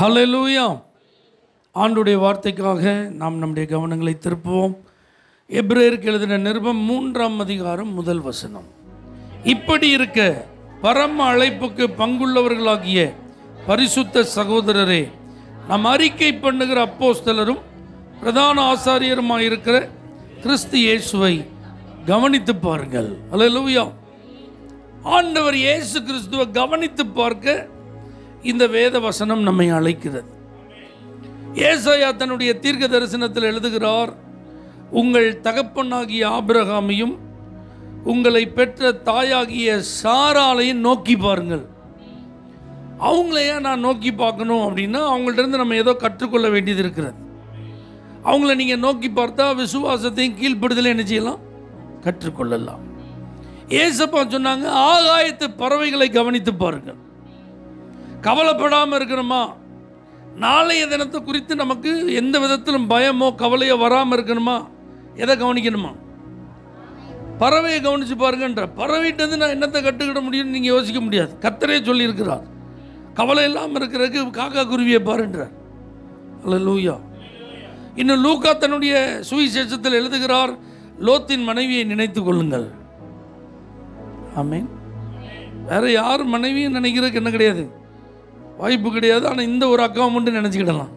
ஹல்லேலூயா. ஆண்டுடைய வார்த்தைக்காக நாம் நம்முடைய கவனங்களை திருப்புவோம். எபிரேயருக்கு எழுதின நிருபம் 3ஆம் அதிகாரம் 1 வசனம். இப்படி இருக்க பரம அழைப்புக்கு பங்குள்ளவர்களாகிய பரிசுத்த சகோதரரே, நாம் அறிக்கை பண்ணுகிற அப்போஸ்தலரும் பிரதான ஆசாரியருமாயிருக்கிற கிறிஸ்து இயேசுவை கவனித்து பாருங்கள். ஹல்லேலூயா. ஆண்டவர் இயேசு கிறிஸ்துவை கவனித்து பார்க்க இந்த வேத வசனம் நம்மை அழைக்கிறது. ஏசாயா தன்னுடைய தீர்க்க தரிசனத்தில் எழுதுகிறார், உங்கள் தகப்பனாகிய ஆபிரகாமையும் உங்களை பெற்ற தாயாகிய சாராளையும் நோக்கி பாருங்கள். அவங்களையே நான் நோக்கி பார்க்கணும் அப்படின்னா அவங்கள்ட்ட இருந்து நம்ம ஏதோ கற்றுக்கொள்ள வேண்டியது இருக்கிறது. அவங்கள நீங்கள் நோக்கி பார்த்தா விசுவாசத்தையும் கீழ்ப்படுதலையும் என்ன செய்யலாம், கற்றுக்கொள்ளலாம். ஏசப்பா சொன்னாங்க, ஆகாயத்து பறவைகளை கவனித்து பாருங்கள். கவலைப்படாமல் இருக்கணுமா? நாளைய தினத்தை குறித்து நமக்கு எந்த விதத்திலும் பயமோ கவலையோ வராமல் இருக்கணுமா? எதை கவனிக்கணுமா? பறவையை கவனித்து பாருங்கன்ற. பறவைகிட்டருந்து நான் என்னத்தை கற்றுக்கிட முடியும்னு நீங்கள் யோசிக்க முடியாது. கர்த்தரே சொல்லியிருக்கிறார், கவலை இல்லாமல் இருக்கிறதுக்கு காக்கா குருவியை பாருன்றார். அல்லேலூயா. இன்னும் லூக்கா தன்னுடைய சுவிசேஷத்தில் எழுதுகிறார், லோத்தின் மனைவியை நினைத்து கொள்ளுங்கள். ஆமென். வேற யார் மனைவியும் நினைக்கிறதுக்கு என்ன கிடையாது, வாய்ப்பு கிடையாது. ஆனால் இந்த ஒரு அக்காவை மட்டும் நினச்சிக்கிடலாம்.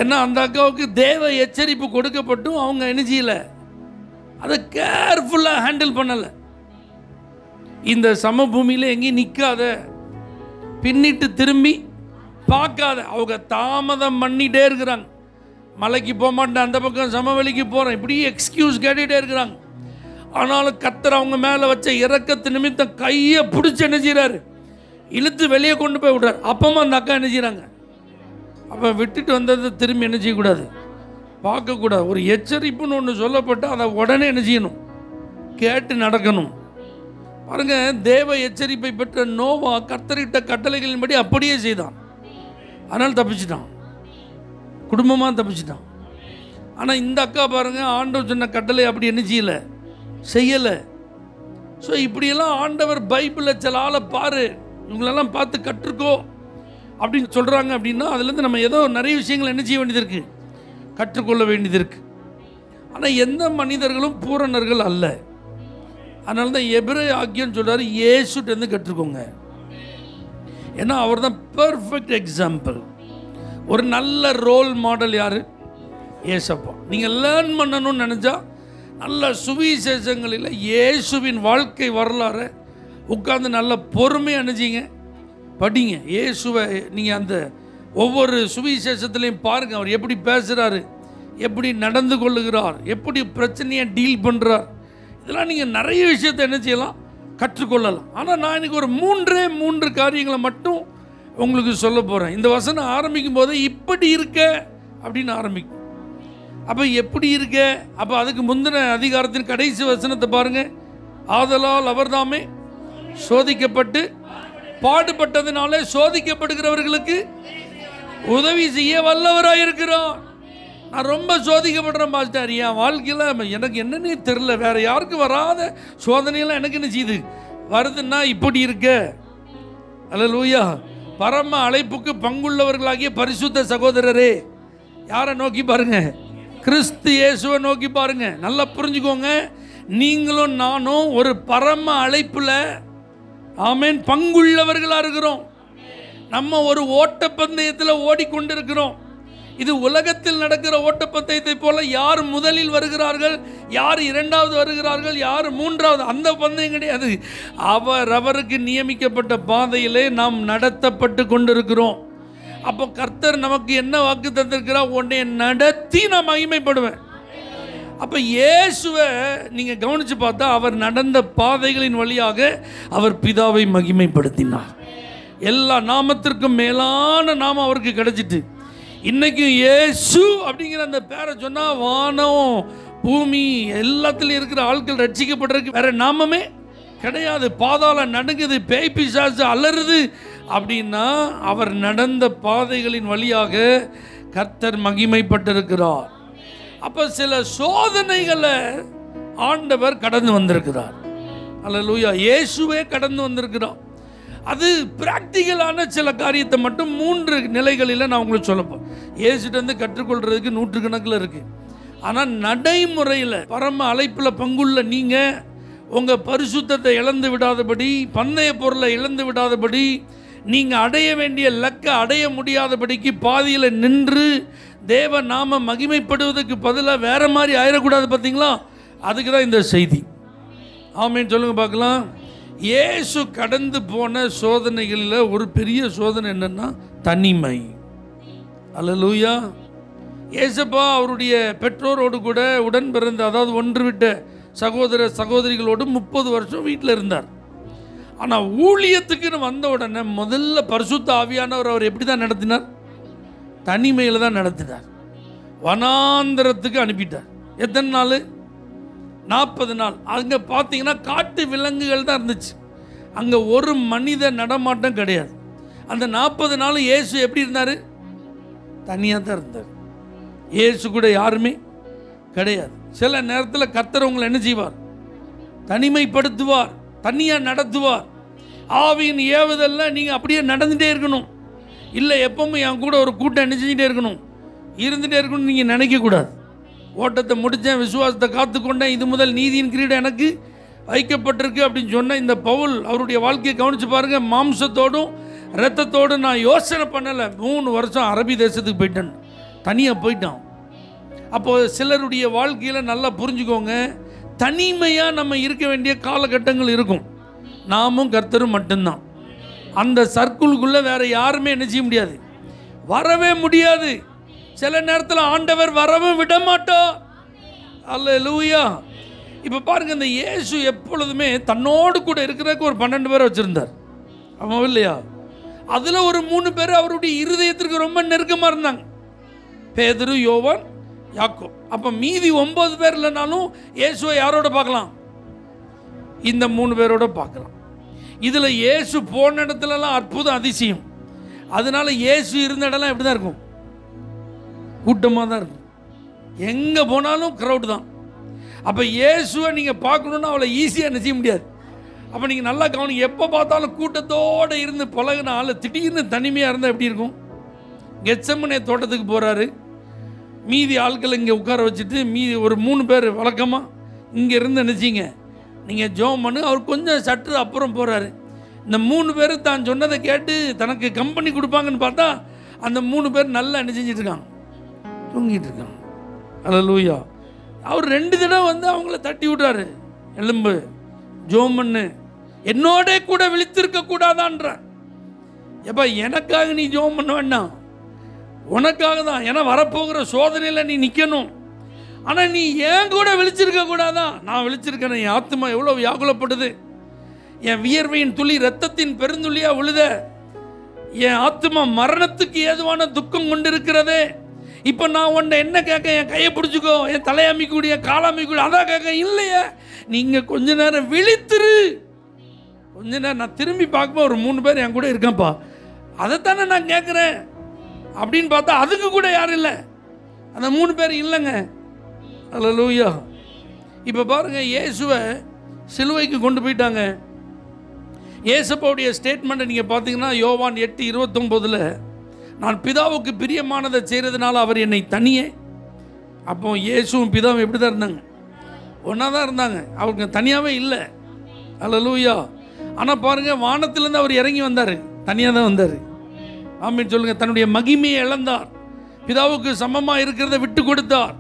ஏன்னா அந்த அக்காவுக்கு தேவ எச்சரிப்பு கொடுக்கப்பட்டும் அவங்க என்ன செய்யலை, அதை கேர்ஃபுல்லாக ஹேண்டில் பண்ணலை. இந்த சமபூமியில் எங்கேயும் நிற்காத, பின்னிட்டு திரும்பி பார்க்காத. அவங்க தாமதம் பண்ணிகிட்டே இருக்கிறாங்க. மலைக்கு போக மாட்டேன், அந்த பக்கம் சமவெளிக்கு போகிறேன், இப்படி எக்ஸ்கியூஸ் கேட்டுகிட்டே இருக்கிறாங்க. ஆனாலும் கர்த்தர் அவங்க மேலே வச்ச இரக்கத்து நிமித்தம் கையை பிடிச்சி என்ன செய்கிறாரு, இழுத்து வெளியே கொண்டு போய் விடுறார். அப்பமா அந்த அக்கா என்ன செய்கிறாங்க, அப்போ விட்டுட்டு வந்ததை திரும்பி என்ன செய்யக்கூடாது, பார்க்கக்கூடாது. ஒரு எச்சரிப்புன்னு ஒன்று சொல்லப்பட்டால் அதை உடனே என்ன செய்யணும், கேட்டு நடக்கணும். பாருங்க, தேவ எச்சரிப்பை பெற்ற நோவா கர்த்தரிட்ட கட்டளைகளின்படி அப்படியே செய்தான். அதனால் தப்பிச்சிட்டான், குடும்பமாக தப்பிச்சிட்டான். ஆனால் இந்த அக்கா பாருங்க, ஆண்டவர் சொன்ன கட்டளை அப்படி என்ன செய்யலை, செய்யலை. ஸோ இப்படியெல்லாம் ஆண்டவர் பைபிளில் சில ஆளை பாரு, இவங்களெல்லாம் பார்த்து கற்றுக்கோ அப்படின்னு சொல்கிறாங்க. அப்படின்னா அதுலேருந்து நம்ம ஏதோ நிறைய விஷயங்கள் என்ன செய்ய வேண்டியது இருக்குது, கற்றுக்கொள்ள வேண்டியது இருக்குது. ஆனால் எந்த மனிதர்களும் பூரணர்கள் அல்ல. அதனால தான் எபிரேய ஆக்கியன்னு சொல்கிறாரு, இயேசுட்டேருந்து கற்றுக்கோங்க. ஏன்னா அவர் தான் பெர்ஃபெக்ட் எக்ஸாம்பிள். ஒரு நல்ல ரோல் மாடல் யார், ஏசப்பா. நீங்கள் லேர்ன் பண்ணணும்னு நினச்சா நல்ல சுவிசேஷங்களில் இயேசுவின் வாழ்க்கை வரலாறு உட்கார்ந்து நல்ல பொறுமையாக அணிஞ்சிங்க படிங்க. இயேசுவை நீங்கள் அந்த ஒவ்வொரு சுவிசேஷத்துலையும் பாருங்கள், அவர் எப்படி பேசுகிறாரு, எப்படி நடந்து கொள்ளுகிறார், எப்படி பிரச்சனையை டீல் பண்ணுறார். இதெல்லாம் நீங்கள் நிறைய விஷயத்தை என்ன செய்யலாம், கற்றுக்கொள்ளலாம். ஆனால் நான் இன்றைக்கி ஒரு 3 காரியங்களை மட்டும் உங்களுக்கு சொல்ல போகிறேன். இந்த வசனம் ஆரம்பிக்கும் போது இப்படி இருக்க அப்படின்னு ஆரம்பிக்கும். அப்போ எப்படி இருக்க, அப்போ அதுக்கு முந்தின அதிகாரத்தின் கடைசி வசனத்தை பாருங்கள். ஆதலால் அவர்தாமே சோதிக்கப்பட்டு பாடுபட்டதினாலே சோதிக்கப்படுகிறவர்களுக்கு உதவி செய்ய வல்லவராயிருக்கிறார். நான் ரொம்ப சோதிக்கப்படுறேன் பாஸ்டர், என் வாழ்க்கையில் எனக்கு என்னன்னே தெரில, வேறு யாருக்கும் வராத சோதனையெல்லாம் எனக்கு என்ன செய்யுது வருதுன்னா இப்படி இருக்க. அல்லேலூயா. பரம அழைப்புக்கு பங்குள்ளவர்களாகிய பரிசுத்த சகோதரரே, யாரை நோக்கி பாருங்க, கிறிஸ்து இயேசுவை நோக்கி பாருங்க. நல்லா புரிஞ்சுக்கோங்க, நீங்களும் நானும் ஒரு பரம அழைப்பில் ஆமென் பங்குள்ளவர்களாக இருக்கிறோம். நம்ம ஒரு ஓட்டப்பந்தயத்தில் ஓடிக்கொண்டிருக்கிறோம். இது உலகத்தில் நடக்கிற ஓட்டப்பந்தயத்தை போல யார் முதலில் வருகிறார்கள், யார் இரண்டாவது வருகிறார்கள், யார் மூன்றாவது, அந்த பந்தயம் கிடையாது. அவருக்கு நியமிக்கப்பட்ட பாதையிலே நாம் நடத்தப்பட்டு கொண்டிருக்கிறோம். அப்போ கர்த்தர் நமக்கு என்ன வாக்கு தந்திருக்கிறார், உன்னை நடத்தி நான் மகிமைப்படுவேன். அப்போ இயேசுவை நீங்கள் கவனித்து பார்த்தா அவர் நடந்த பாதைகளின் வழியாக அவர் பிதாவை மகிமைப்படுத்தினார். எல்லா நாமத்திற்கும் மேலான நாமம் அவருக்கு கிடைச்சிட்டு இன்றைக்கும் இயேசு அப்படிங்கிற அந்த பேரை சொன்னால் வானம் பூமி எல்லாத்துலேயும் இருக்கிற ஆட்கள் ரட்சிக்கப்படுறதுக்கு வேறு நாமமே கிடையாது. பாதாளம் நடுங்குது, பேய் பிசாசு அலறுது அப்படின்னா அவர் நடந்த பாதைகளின் வழியாக கர்த்தர் மகிமைப்பட்டிருக்கிறார். அப்போ சில சோதனைகளை ஆண்டவர் கடந்து வந்திருக்கிறார். அல்லேலூயா. இயேசுவே கடந்து வந்திருக்கிறார். அது பிராக்டிக்கலான சில காரியத்தை மட்டும் 3 நிலைகளில் நான் உங்களுக்கு சொல்லப்போம். இயேசுகிட்ட கற்றுக்கொள்றதுக்கு நூற்றுக்கணக்கில் இருக்குது. ஆனால் நடைமுறையில் பரம அழைப்பில் பங்குள்ள நீங்கள் உங்கள் பரிசுத்தத்தை இழந்து விடாதபடி, பந்தய பொருளை இழந்து விடாதபடி, நீங்கள் அடைய வேண்டிய இலக்கை அடைய முடியாதபடிக்கு பாதியில் நின்று தேவ நாம மகிமைப்படுவதற்கு பதிலாக வேற மாதிரி ஆயிடக்கூடாது. பார்த்தீங்களா? அதுக்கு தான் இந்த செய்தி. ஆமேன்னு சொல்லுங்க பார்க்கலாம். இயேசு கடந்து போன சோதனைகளில் ஒரு பெரிய சோதனை என்னன்னா தனிமை. அல்லேலூயா. இயேசுப்பா அவருடைய பெற்றோரோடு கூட உடன் பிறந்த, அதாவது ஒன்று விட்ட சகோதர சகோதரிகளோடு 30 வருஷம் வீட்டில் இருந்தார். ஆனால் ஊழியத்துக்குன்னு வந்த உடனே முதல்ல பரிசுத்த ஆவியானவர் அவர் எப்படி தான் நடத்தினார்? தனிமையில் தான் நடத்தினார். வனாந்தரத்துக்கு அனுப்பிட்டார். எத்தனை நாள்? 40 நாள். அங்கே பார்த்தீங்கன்னா காட்டு விலங்குகள் தான் இருந்துச்சு. அங்கே ஒரு மனித நடமாட்டம் கிடையாது. அந்த 40 நாள் இயேசு எப்படி இருந்தார்? தனியாக தான் இருந்தார். இயேசு கூட யாருமே கிடையாது. சில நேரத்தில் கர்த்தர் உங்களை என்ன செய்வார்? தனிமைப்படுத்துவார், தனியாக நடத்துவார். ஆவியின் ஏவுதல்ல நீங்கள் அப்படியே நடந்துகிட்டே இருக்கணும். இல்லை எப்பவும் என் கூட ஒரு கூட்டம் என்ன செஞ்சுட்டே இருக்கணும், இருந்துகிட்டே இருக்கணும்னு நீங்கள் நினைக்கக்கூடாது. ஓட்டத்தை முடித்தேன், விசுவாசத்தை காத்துக்கொண்டேன், இது முதல் நீதியின் கிரீடம் எனக்கு வைக்கப்பட்டிருக்கு அப்படின்னு சொன்ன இந்த பவுல் அவருடைய வாழ்க்கையை கவனித்து பாருங்கள். மாம்சத்தோடும் இரத்தத்தோடும் நான் யோசனை பண்ணலை. 3 வருஷம் அரபி தேசத்துக்கு போயிட்டேன், தனியாக போயிட்டான். அப்போது சிலருடைய வாழ்க்கையில் நல்லா புரிஞ்சுக்கோங்க, தனிமையாக நம்ம இருக்க வேண்டிய காலகட்டங்கள் இருக்கும். நாமும் கர்த்தரும் மட்டும்தான். அந்த சர்க்கிள்குள்ளே வேறு யாருமே என்ன செய்ய முடியாது, வரவே முடியாது. சில நேரத்தில் ஆண்டவர் வரவும் விட மாட்டோம். அல்லேலூயா. இப்போ பாருங்கள், இந்த இயேசு எப்பொழுதுமே தன்னோடு கூட இருக்கிறதுக்கு ஒரு 12 பேரை வச்சுருந்தார். ஆமாம் இல்லையா? அதில் ஒரு 3 பேர் அவருடைய இருதயத்திற்கு ரொம்ப நெருக்கமாக இருந்தாங்க. பேதுரு, யோவான், யாக்கோப். அப்போ மீதி 9 பேர் இல்லைனாலும் இயேசுவை யாரோட பார்க்கலாம்? இந்த 3 பேரோட பார்க்கலாம். இதில் இயேசு போன இடத்துலலாம் அற்புதம், அதிசயம். அதனால இயேசு இருந்த இடம்லாம் எப்படி தான் இருக்கும்? கூட்டமாக தான் இருக்கும். எங்கே போனாலும் க்ரௌடு தான். அப்போ இயேசுவை நீங்கள் பார்க்கணுன்னா அவளை ஈஸியாக நிச்சய முடியாது. அப்போ நீங்கள் நல்லா கவனிங்க. எப்போ பார்த்தாலும் கூட்டத்தோடு இருந்து பழகின ஆள் திடீர்னு தனிமையாக இருந்தால் எப்படி இருக்கும்? கெத்செமனே தோட்டத்துக்கு போகிறாரு, மீதி ஆட்கள் இங்கே உட்கார வச்சுட்டு மீதி ஒரு 3 பேர் வழக்கமாக இங்கே இருந்து நினச்சிங்க நீங்கள் ஜோம் பண்ணு. அவர் கொஞ்சம் சற்று அப்புறம் போகிறாரு. இந்த 3 பேர் தான் சொன்னதை கேட்டு தனக்கு கம்பெனி கொடுப்பாங்கன்னு பார்த்தா அந்த 3 பேர் நல்லா என்ன செஞ்சிட்ருக்காங்க? தூங்கிட்டு இருக்காங்க. அல்லேலூயா. அவர் 2 தடவை வந்து அவங்கள தட்டி விட்றாரு, எலும்பு ஜோம் பண்ணு, என்னோட கூட விழித்திருக்க கூடாதான்ற. எப்போ எனக்காக நீ ஜோம் பண்ண வேண்டாம், உனக்காக தான். ஏன்னா வரப்போகிற சோதனையில் நீ நிற்கணும். ஆனால் நீ ஏன் கூட விழிச்சிருக்க கூடாதா? நான் விழிச்சிருக்கேன். என் ஆத்மா எவ்வளோ வியாகுலப்படுது. என் வியர்வையின் துளி ரத்தத்தின் பெருந்துளியாக விழுத. என் ஆத்மா மரணத்துக்கு ஏதுவான துக்கம் கொண்டு இருக்கிறதே. இப்போ நான் உன்னை என்ன கேட்க? என் கையை பிடிச்சிக்கோ, என் தலையமைக்கூடிய காலமைக்கூடிய அதான் கேட்க. இல்லையே, நீங்கள் கொஞ்ச நேரம் விழித்திரு. கொஞ்ச நேரம் நான் திரும்பி பார்க்கும்போது ஒரு 3 பேர் என் கூட இருக்கான்ப்பா, அதைத்தானே நான் கேட்குறேன் அப்படின்னு பார்த்தா அதுக்கு கூட யாரும் இல்லை. அந்த 3 பேர் இல்லைங்க. அல்லேலூயா. இப்போ பாருங்கள், இயேசுவை சிலுவைக்கு கொண்டு போயிட்டாங்க. இயேசுப்பாவுடைய ஸ்டேட்மெண்ட்டை நீங்கள் பார்த்தீங்கன்னா யோவான் 8:29 நான் பிதாவுக்கு பிரியமானதை செய்கிறதுனால அவர் என்னை தனியே. அப்போ இயேசுவும் பிதாவும் எப்படி தான் இருந்தாங்க? ஒன்றா தான் இருந்தாங்க. அவங்க தனியாகவே இல்லை. அல்லேலூயா. ஆனால் பாருங்கள், வானத்திலேருந்து அவர் இறங்கி வந்தார், தனியாக தான் வந்தார். ஆமீன் சொல்லுங்கள். தன்னுடைய மகிமையை இழந்தார், பிதாவுக்கு சமமாக இருக்கிறத விட்டு கொடுத்தார்,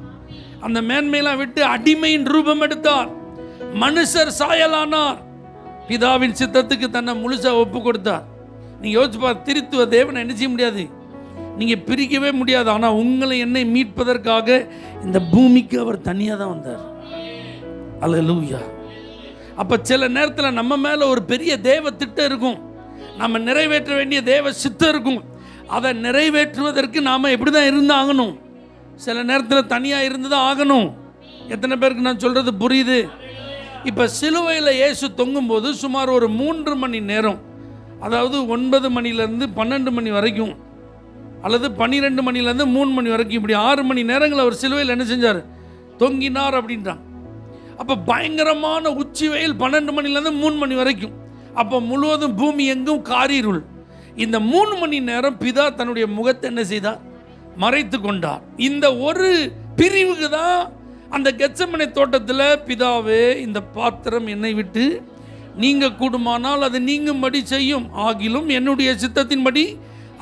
அந்த மேன்மையெல்லாம் விட்டு அடிமையின் ரூபம் எடுத்தார், மனுஷர் சாயலானார், பிதாவின் சித்தத்துக்கு தன்னை முழுசாக ஒப்பு கொடுத்தார். நீங்கள் யோசிச்சு பார், திருத்துவ தேவனை என்ன செய்ய முடியாது, நீங்கள் பிரிக்கவே முடியாது. ஆனால் உங்களை என்னை மீட்பதற்காக இந்த பூமிக்கு அவர் தனியாக தான் வந்தார். அல்லேலூயா. அப்போ சில நேரத்தில் நம்ம மேலே ஒரு பெரிய தேவ திட்டம் இருக்கும், நம்ம நிறைவேற்ற வேண்டிய தேவ சித்தம் இருக்கும். அதை நிறைவேற்றுவதற்கு நாம் எப்படி தான் இருந்தாகணும்? சில நேரத்தில் தனியாக இருந்து தான் ஆகணும். எத்தனை பேருக்கு நான் சொல்கிறது புரியுது? இப்போ சிலுவையில் இயேசு தொங்கும்போது சுமார் ஒரு 3 மணி நேரம், அதாவது 9 மணிலேருந்து 12 மணி வரைக்கும் அல்லது 12 மணிலேருந்து 3 மணி வரைக்கும், இப்படி 6 மணி நேரங்கள் அவர் சிலுவையில் என்ன செஞ்சார்? தொங்கினார் அப்படின்றாங்க. அப்போ பயங்கரமான உச்சி வெயில் 12 மணிலேருந்து 3 மணி வரைக்கும். அப்போ முழுவதும் பூமி எங்கும் காரிருள். இந்த 3 மணி நேரம் பிதா தன்னுடைய முகத்தை என்ன செய்தார்? மறைத்து கொண்டார். இந்த ஒரு பிரிவுக்கு தான் அந்த கெத்செமனே தோட்டத்தில், பிதாவே இந்த பாத்திரம் என்னை விட்டு நீங்க கூடுமானால் அது நீங்கும்படி செய்யும், ஆகிலும் என்னுடைய சித்தத்தின்படி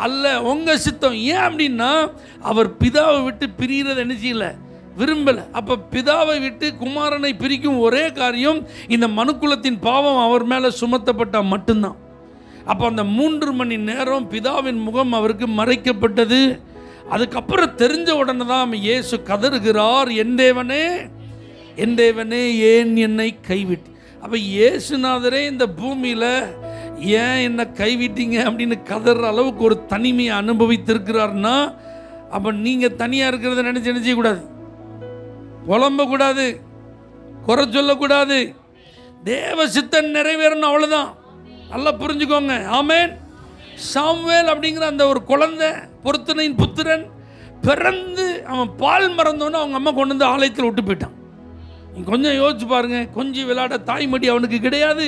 அல்ல, உங்க சித்தம். ஏன் அப்படின்னா அவர் பிதாவை விட்டு பிரிகிறத என்ன செய்யல? விரும்பலை. அப்போ பிதாவை விட்டு குமாரனை பிரிக்கும் ஒரே காரியம், இந்த மனுக்குலத்தின் பாவம் அவர் மேலே சுமத்தப்பட்டால் மட்டும்தான். அப்போ அந்த 3 மணி நேரம் பிதாவின் முகம் அவருக்கு மறைக்கப்பட்டது. அதுக்கப்புறம் தெரிஞ்ச உடனே தான் இயேசு கதறுகிறார், என் தேவனே என் தேவனே ஏன் என்னை கைவிட்டு. அப்போ இயேசுநாதரே இந்த பூமியில் ஏன் என்னை கைவிட்டீங்க அப்படின்னு கதற அளவுக்கு ஒரு தனிமையை அனுபவித்திருக்கிறார்னா, அப்போ நீங்கள் தனியாக இருக்கிறத நினச்சி என்ன செய்யக்கூடாது? புலம்பக்கூடாது, குறை சொல்லக்கூடாது. தேவ சித்தம் நிறைவேறணும், அவ்வளோதான். நல்லா புரிஞ்சுக்கோங்க. ஆமேன். சாமுவேல் அப்படிங்கிற அந்த ஒரு குழந்தை, பொருத்தனையின் புத்திரன், பிறந்து அவன் பால் மறந்தோன்னு அவங்க அம்மா கொண்டு வந்து ஆலயத்தில் விட்டு போயிட்டான். நீங்கள் கொஞ்சம் யோசிச்சு பாருங்க. கொஞ்சம் விளையாட தாய்மடி அவனுக்கு கிடையாது.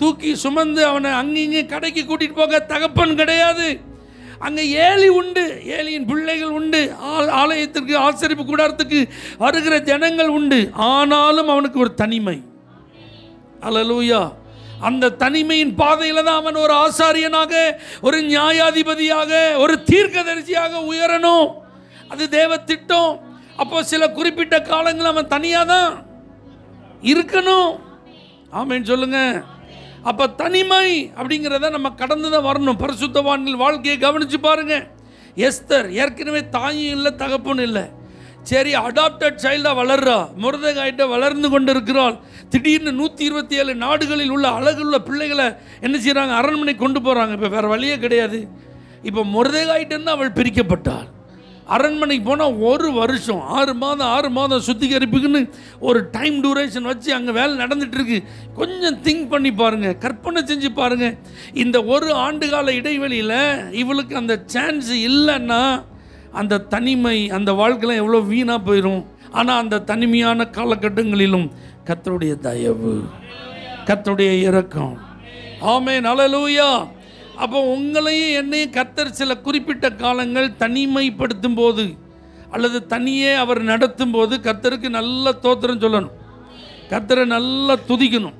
தூக்கி சுமந்து அவனை அங்கிங்கே கடைக்கு கூட்டிகிட்டு போக தகப்பன் கிடையாது. அங்கே ஏலி உண்டு, ஏலியின் பிள்ளைகள் உண்டு, ஆலயத்திற்கு ஆசரிப்பு கூடாரத்துக்கு வருகிற ஜனங்கள் உண்டு. ஆனாலும் அவனுக்கு ஒரு தனிமை. அல்லேலூயா. அந்த தனிமையின் பாதையில் தான் அவன் ஒரு ஆசாரியனாக, ஒரு நியாயாதிபதியாக, ஒரு தீர்க்கதரிசியாக உயரணும். அது தேவ திட்டம். அப்போ சில குறிப்பிட்ட காலங்கள் அவன் தனியாக தான் இருக்கணும். ஆமேன்னு சொல்லுங்க. அப்போ தனிமை அப்படிங்கிறத நம்ம கடந்து தான் வரணும். பரிசுத்தவான்கள் வாழ்க்கையை கவனித்து பாருங்க. எஸ்தர் ஏற்கனவே தாயும் இல்லை, தகப்பனும் இல்லை. சரி, அடாப்டட் சைல்டாக வளர்றா, மொர்தெகாய்ட்ட வளர்ந்து கொண்டு இருக்கிறாள். திடீர்னு 127 நாடுகளில் உள்ள அழகுள்ள பிள்ளைகளை என்ன செய்கிறாங்க? அரண்மனை கொண்டு போகிறாங்க. இப்போ வேறு வழியே கிடையாது. இப்போ மொர்தெகாய்ட்டன்னு அவள் பிரிக்கப்பட்டாள். அரண்மனைக்கு போனால் 1 வருஷம், 6 மாதம் சுத்திகரிப்புக்குன்னு ஒரு டைம் டூரேஷன் வச்சு அங்கே வேலை நடந்துகிட்ருக்கு. கொஞ்சம் திங்க் பண்ணி பாருங்கள், கற்பனை செஞ்சு பாருங்கள். இந்த 1 ஆண்டுகால இடைவெளியில் இவளுக்கு அந்த சான்ஸ் இல்லைன்னா அந்த தனிமை, அந்த வாழ்க்கையில் எவ்வளோ வீணாக போயிடும். ஆனால் அந்த தனிமையான காலகட்டங்களிலும் கர்த்தருடைய தயவு, கர்த்தருடைய இரக்கம். ஆமென், அல்லேலூயா. அப்போ உங்களையும் என்னையும் கர்த்தர் சில குறிப்பிட்ட காலங்கள் தனிமைப்படுத்தும் போது அல்லது தனியே அவர் நடத்தும் போது கர்த்தருக்கு நல்ல தோத்திரம் சொல்லணும், கர்த்தரை நல்லா துதிக்கணும்.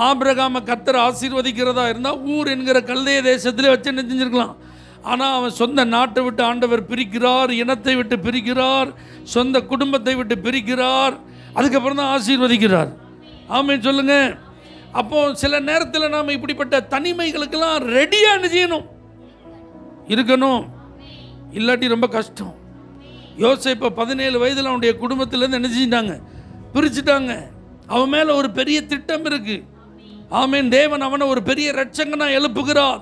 ஆபிரகாமை கர்த்தர் ஆசீர்வதிக்கிறதா இருந்தால் ஊர் என்கிற கல்தேய தேசத்திலே வச்சு என்ன செஞ்சிருக்கலாம். ஆனால் அவன் சொந்த நாட்டை விட்டு ஆண்டவர் பிரிக்கிறார், இனத்தை விட்டு பிரிக்கிறார், சொந்த குடும்பத்தை விட்டு பிரிக்கிறார், அதுக்கப்புறம் தான் ஆசீர்வதிக்கிறார். ஆமென் சொல்லுங்க. அப்போ சில நேரத்தில் நாம் இப்படிப்பட்ட தனிமைகளுக்கெல்லாம் ரெடியாக செய்யணும், இருக்கணும். இல்லாட்டி ரொம்ப கஷ்டம். யோசேப்பு 17 வயதில் அவனுடைய குடும்பத்திலேருந்து என்ன செஞ்சிட்டாங்க? பிரிச்சுட்டாங்க. அவன் மேலே ஒரு பெரிய திட்டம் இருக்கு. ஆமென். தேவன் அவனை ஒரு பெரிய ரட்சகனாக எழுப்புகிறார்.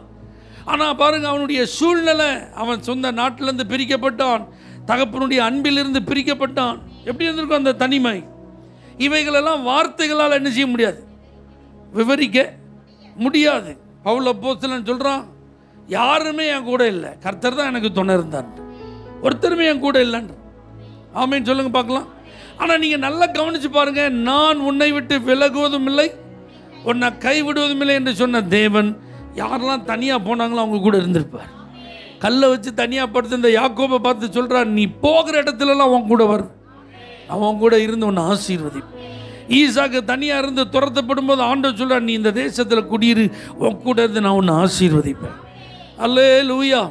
ஆனால் பாருங்க, அவனுடைய சூழ்நிலை, அவன் சொந்த நாட்டிலேருந்து பிரிக்கப்பட்டான், தகப்பனுடைய அன்பிலிருந்து பிரிக்கப்பட்டான். எப்படி இருந்திருக்கும் அந்த தனிமை? இவைகளெல்லாம் வார்த்தைகளால் என்ன செய்ய முடியாது, விவரிக்க முடியாது. பவுல் அப்போஸ்தலன் சொல்கிறான், யாருமே என் கூட இல்லை, கர்த்தர் தான் எனக்கு துணை இருந்தார், ஒருத்தருமே என் கூட இல்லைன்ற. ஆமேன்னு சொல்லுங்க பார்க்கலாம். ஆனால் நீங்கள் நல்லா கவனித்து பாருங்கள். நான் உன்னை விட்டு விலகுவதும் இல்லை, உன்னை கைவிடுவதும் இல்லை என்று சொன்ன தேவன் யாரெல்லாம் தனியாக போனாங்களோ அவங்க கூட இருந்திருப்பார். கல்லை வச்சு தனியாக படுத்து இந்த யாக்கோபை பார்த்து சொல்கிறார், நீ போகிற இடத்துலலாம் அவன் கூட வரும், அவன் கூட இருந்து உன்னை ஆசீர்வதிப்பான். ஈசாக்கு தனியாக இருந்து துரத்தப்படும் போது ஆண்டவர் சொல்கிறார், நீ இந்த தேசத்தில் குடியிரு, உன் கூட இருந்து நான் உன்னை ஆசீர்வதிப்பேன். அல்லேலூயா.